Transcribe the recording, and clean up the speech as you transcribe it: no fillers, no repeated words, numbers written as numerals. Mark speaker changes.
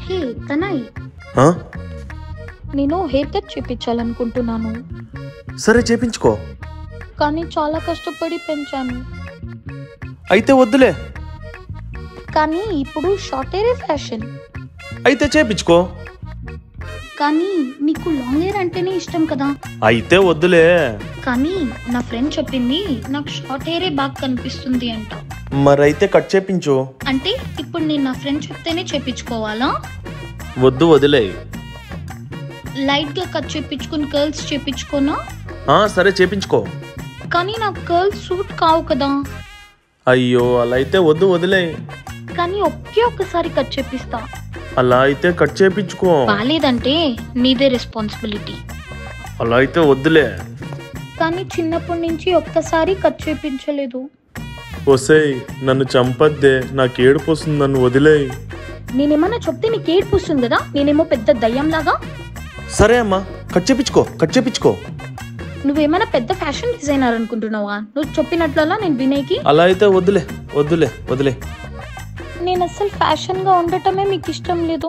Speaker 1: హే తనయ్,
Speaker 2: ఆ?
Speaker 1: నేను hair cut చేపించాలనుకుంటున్నాను,
Speaker 2: సరే చేపించుకో.
Speaker 1: కానీ చాలా కష్టపడి పెంచాను.
Speaker 2: అయితే వద్దులే.
Speaker 1: కానీ ఇప్పుడు షార్ట్ హెయిరే ఫ్యాషన్.
Speaker 2: అయితే చేపించుకో.
Speaker 1: కానీ నీకు లాంగ్ హెయిర్ అంటేనే ఇష్టం కదా.
Speaker 2: అయితే వద్దులే.
Speaker 1: కానీ నా ఫ్రెండ్ చెప్పింది నాకు షార్ట్ హెయిరే బాగా కనిపిస్తుంది అంట.
Speaker 2: మరైతే కట్ చేపించు.
Speaker 1: అంటే ఇప్పుడు నేను నా ఫ్రెండ్ చెప్తేనే చేపించుకోవాలా?
Speaker 2: వద్దు, వదిలే.
Speaker 1: లైట్ గా కట్ చేపించుకుని కర్ల్స్ చేపించుకోనా?
Speaker 2: సరే చేపించుకో.
Speaker 1: కానీ నాకు కర్ల్స్ సూట్ కావు కదా.
Speaker 2: అయ్యో, అలా అయితే వద్దు, వదిలే.
Speaker 1: కానీ ఒక్కసారి కట్ చేపిస్తా.
Speaker 2: అలా అయితే కట్ చేపించుకో.
Speaker 1: బాలేదంటే నీదే రెస్పాన్సిబిలిటీ.
Speaker 2: అలా అయితే వద్దులే.
Speaker 1: కానీ చిన్నప్పటి నుంచి ఒక్కసారి కట్ చేపించలేదు.
Speaker 2: ఒసేయ్, నన్ను చంపద్దే, నాకు ఏడుపు వస్తుంది, నన్ను వదిలే.
Speaker 1: నేనేమన్నా చెప్తే నీకు ఏడుపు వస్తుంది కదా. నేనేమో పెద్ద దయ్యంలాగా.
Speaker 2: సరే అమ్మా, కట్ చేపించుకో, కట్ చేపించుకో.
Speaker 1: నువ్వేమైనా పెద్ద ఫ్యాషన్ డిజైనర్ అనుకుంటున్నావా? నువ్వు చెప్పినట్లలా నేను వినేకి.
Speaker 2: అలా అయితే వద్దులే, వద్దులే, వదిలే.
Speaker 1: నేను అసలు ఫ్యాషన్ గా ఉండటమే మీకు ఇష్టం లేదు.